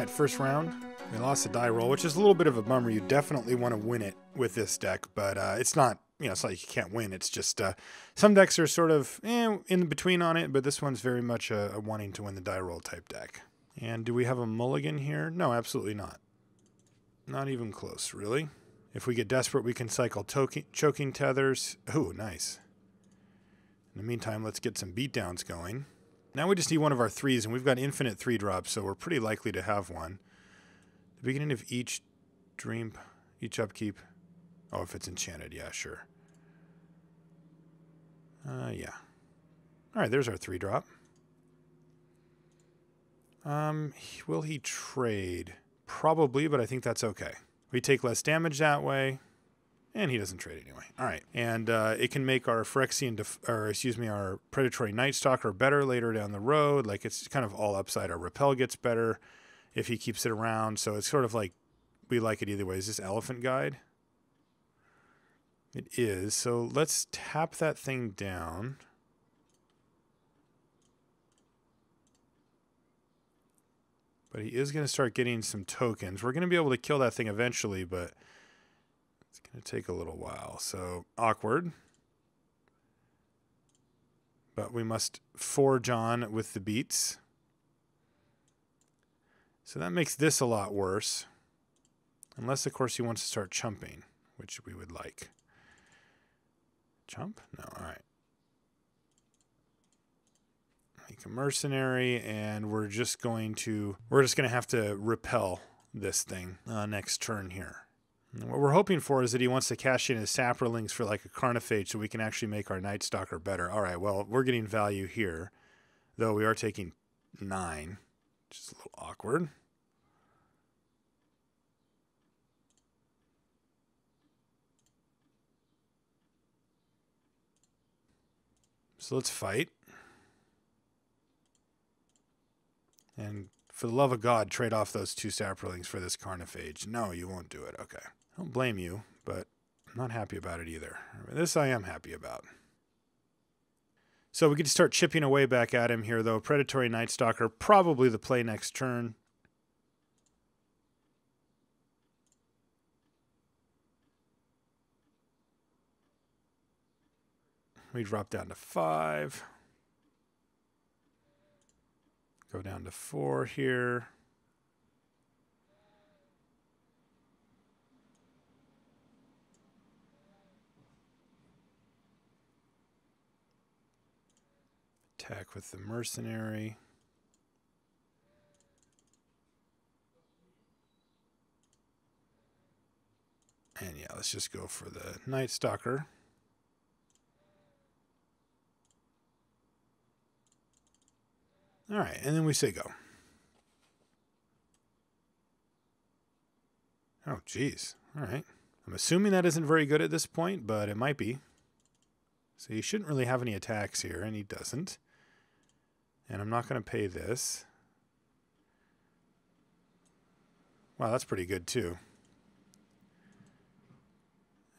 Alright, first round. We lost a die roll, which is a little bit of a bummer. You definitely want to win it with this deck, but it's not, it's not like you can't win. It's just some decks are sort of in between on it, but this one's very much a wanting to win the die roll type deck. And do we have a mulligan here? No, absolutely not. Not even close, really. If we get desperate, we can cycle Choking Tethers. Ooh, nice. In the meantime, let's get some beatdowns going. Now we just need one of our 3s, and we've got infinite 3-drops, so we're pretty likely to have one. The beginning of each upkeep. Oh, if it's enchanted, yeah, sure. Yeah. Alright, there's our 3-drop. Will he trade? Probably, but I think that's okay. We take less damage that way, and he doesn't trade anyway. Alright, and it can make our our Predatory Nightstalker better later down the road. Like, it's kind of all upside. Our Repel gets better if he keeps it around, so it's sort of like, we like it either way. Is this Elephant Guide? It is, so let's tap that thing down. But he is going to start getting some tokens. We're going to be able to kill that thing eventually, but it's going to take a little while. So, awkward. But we must forge on with the beats. So that makes this a lot worse. Unless, of course, he wants to start chumping, which we would like. Chump? No, alright. Make a mercenary, and we're just going to have to repel this thing next turn here. And what we're hoping for is that he wants to cash in his saprolings for like a Carnophage so we can actually make our Nightstalker better. Alright, well, we're getting value here, though we are taking 9. Which is a little awkward. So let's fight. And for the love of God, trade off those 2 saprolings for this Carnophage. No, you won't do it. Okay. I don't blame you, but I'm not happy about it either. This I am happy about. So we get to start chipping away back at him here, though. Predatory Nightstalker, probably the play next turn. We drop down to 5. Go down to 4 here. Attack with the mercenary. And yeah, let's just go for the Nightstalker. All right, and then we say go. Oh, geez. All right. I'm assuming that isn't very good at this point, but it might be. So he shouldn't really have any attacks here, and he doesn't. And I'm not going to pay this. Wow, that's pretty good, too.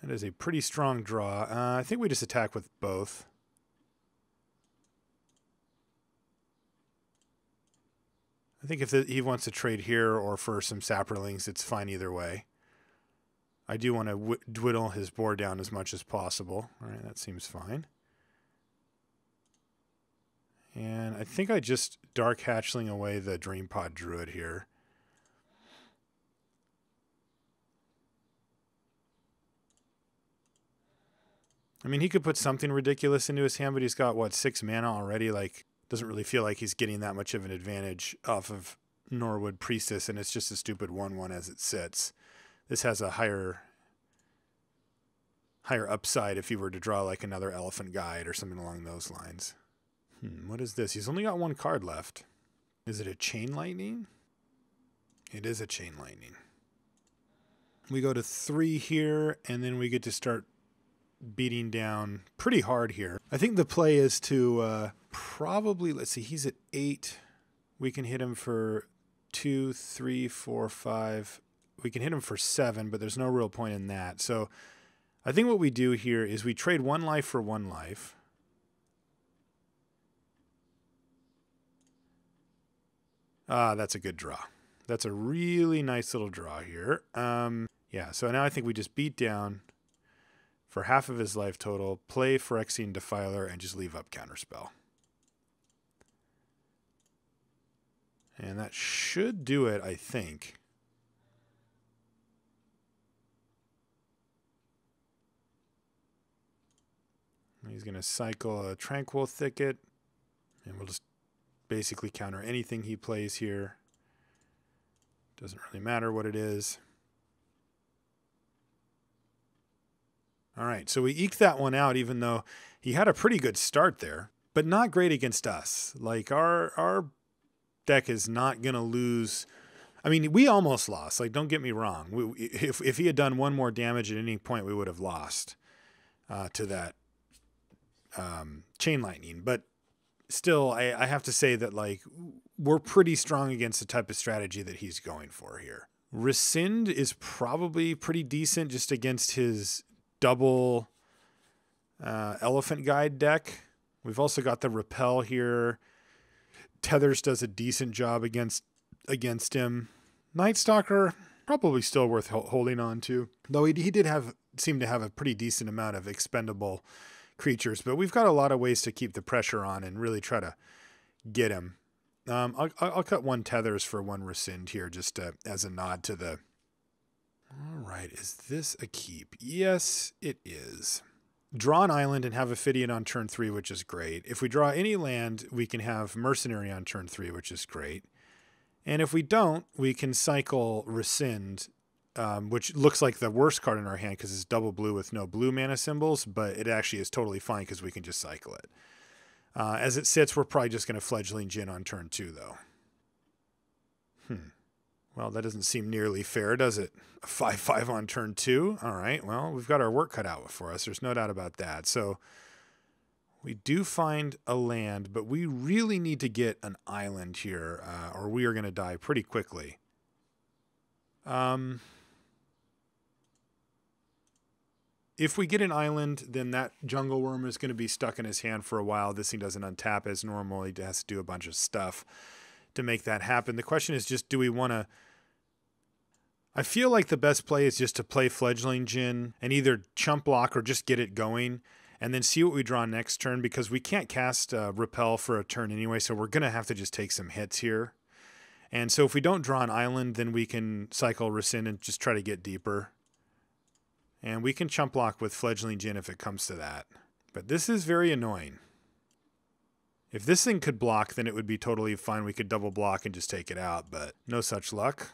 That is a pretty strong draw. I think we just attack with both. I think if he wants to trade here or for some saprolings, it's fine either way. I do want to dwindle his board down as much as possible. All right, that seems fine. And I think I just Dark Hatchling away the Dream Pod Druid here. I mean, he could put something ridiculous into his hand, but he's got, what, 6 mana already? Like, doesn't really feel like he's getting that much of an advantage off of Norwood Priestess, and it's just a stupid 1/1 as it sits. This has a higher upside if he were to draw like another Elephant Guide or something along those lines. What is this? He's only got 1 card left. Is it a Chain Lightning? It is a Chain Lightning. We go to 3 here, and then we get to start beating down pretty hard here. I think the play is to probably, let's see, he's at 8. We can hit him for 2, 3, 4, 5. We can hit him for 7, but there's no real point in that. So I think what we do here is we trade 1 life for 1 life. Ah, that's a good draw. That's a really nice little draw here. Yeah, so now I think we just beat down for half of his life total, play Phyrexian Defiler, and just leave up Counterspell. And that should do it, I think. He's going to cycle a Tranquil Thicket, and we'll just basically counter anything he plays here. Doesn't really matter what it is. All right, so we eked that one out, even though he had a pretty good start there, but not great against us. Like, our deck is not going to lose. I mean, we almost lost. Like, don't get me wrong. If he had done one more damage at any point, we would have lost to that Chain Lightning. But still, I have to say that, like, we're pretty strong against the type of strategy that he's going for here. Rescind is probably pretty decent just against his double Elephant Guide deck. We've also got the Repel here. Tethers does a decent job against him. Night Stalker, probably still worth holding on to. Though he did seem to have a pretty decent amount of expendable creatures. But we've got a lot of ways to keep the pressure on and really try to get him. I'll cut one Tethers for one Rescind here just as a nod to the... All right, is this a keep? Yes, it is. Draw an island and have Ophidian on turn 3, which is great. If we draw any land, we can have Mercenary on turn 3, which is great. And if we don't, we can cycle Rescind, which looks like the worst card in our hand because it's double blue with no blue mana symbols, but it actually is totally fine because we can just cycle it. As it sits, we're probably just going to Fledgling Djinn on turn 2, though. Well, that doesn't seem nearly fair, does it? A 5/5 on turn 2? All right, well, we've got our work cut out for us. There's no doubt about that. So we do find a land, but we really need to get an island here, or we are going to die pretty quickly. If we get an island, then that Jungle Worm is going to be stuck in his hand for a while. This thing doesn't untap as normal. He has to do a bunch of stuff to make that happen. The question is just, do we want to... I feel like the best play is just to play Fledgling Djinn and either chump block or just get it going and then see what we draw next turn, because we can't cast Repel for a turn anyway, so we're going to have to just take some hits here. And so if we don't draw an island, then we can cycle Rescind and just try to get deeper. And we can chump block with Fledgling Djinn if it comes to that. But this is very annoying. If this thing could block, then it would be totally fine. We could double block and just take it out, but no such luck.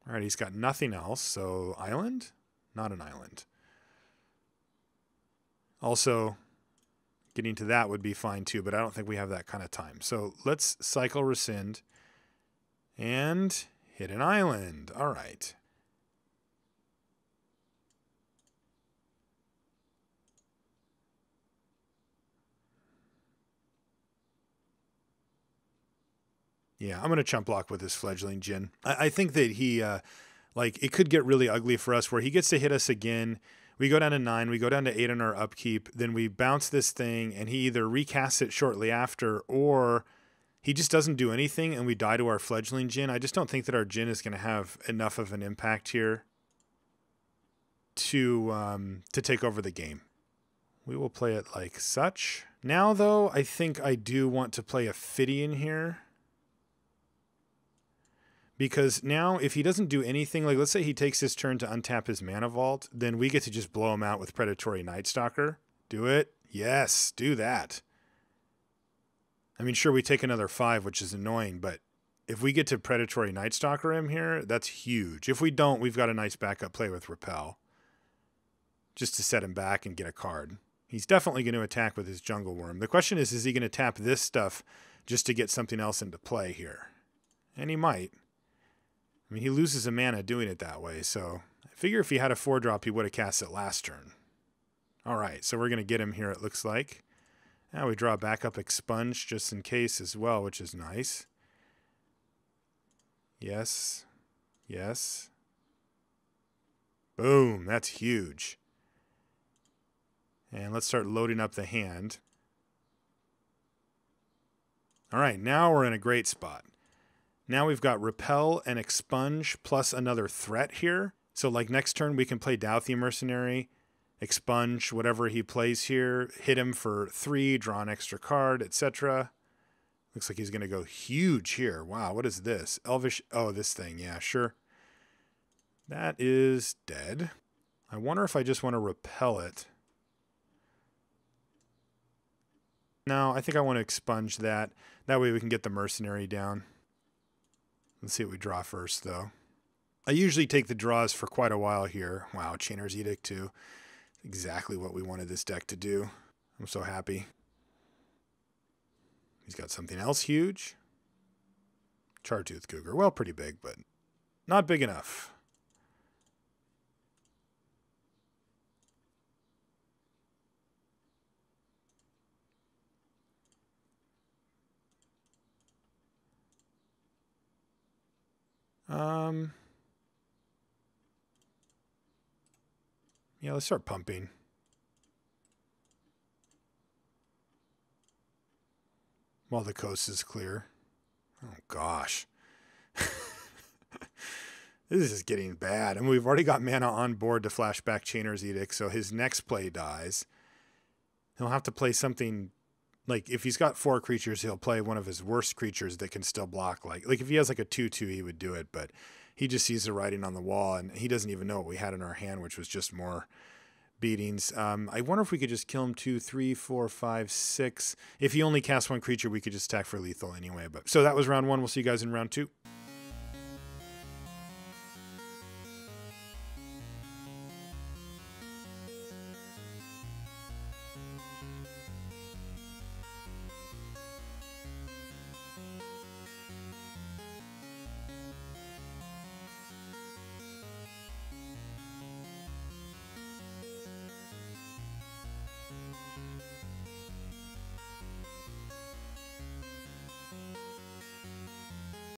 All right, he's got nothing else, so island? Not an island. Also, getting to that would be fine too, but I don't think we have that kind of time. So let's cycle Rescind and hit an island. All right. Yeah, I'm going to chump block with this Fledgling Djinn. I think that he, like, it could get really ugly for us where he gets to hit us again. We go down to 9, we go down to 8 on our upkeep, then we bounce this thing, and he either recasts it shortly after, or he just doesn't do anything, and we die to our Fledgling Djinn. I just don't think that our Djinn is going to have enough of an impact here to take over the game. We will play it like such. Now, though, I think I do want to play Ophidian here. Because now, if he doesn't do anything, like let's say he takes his turn to untap his Mana Vault, then we get to just blow him out with Predatory Nightstalker. Do it? Yes, do that. I mean, sure, we take another 5, which is annoying, but if we get to Predatory Nightstalker him here, that's huge. If we don't, we've got a nice backup play with Repel. Just to set him back and get a card. He's definitely going to attack with his Jungle Worm. The question is he going to tap this stuff just to get something else into play here? And he might. I mean, he loses a mana doing it that way, so I figure if he had a 4-drop, he would have cast it last turn. All right, so we're going to get him here, it looks like. Now we draw back up Expunge just in case as well, which is nice. Yes. Yes. Boom, that's huge. And let's start loading up the hand. All right, now we're in a great spot. Now we've got Repel and Expunge plus another threat here. So like next turn we can play Dauthi Mercenary, Expunge whatever he plays here, hit him for 3, draw an extra card, etc. Looks like he's going to go huge here. Wow, what is this? Elvish, oh, this thing, yeah, sure. That is dead. I wonder if I just want to repel it. No, I think I want to expunge that. That way we can get the mercenary down. Let's see what we draw first, though. I usually take the draws for quite a while here. Wow, Chainer's Edict, too. Exactly what we wanted this deck to do. I'm so happy. He's got something else huge. Chartooth Cougar. Well, pretty big, but not big enough. Yeah, let's start pumping. While the coast is clear. Oh, gosh. This is getting bad. And we've already got mana on board to flash back Chainer's Edict, so his next play dies. He'll have to play something... Like, if he's got 4 creatures, he'll play one of his worst creatures that can still block. Like if he has like a 2/2, he would do it, but he just sees the writing on the wall, and he doesn't even know what we had in our hand, which was just more beatings. I wonder if we could just kill him 2, 3, 4, 5, 6. If he only casts 1 creature, we could just attack for lethal anyway. But so that was round 1. We'll see you guys in round 2.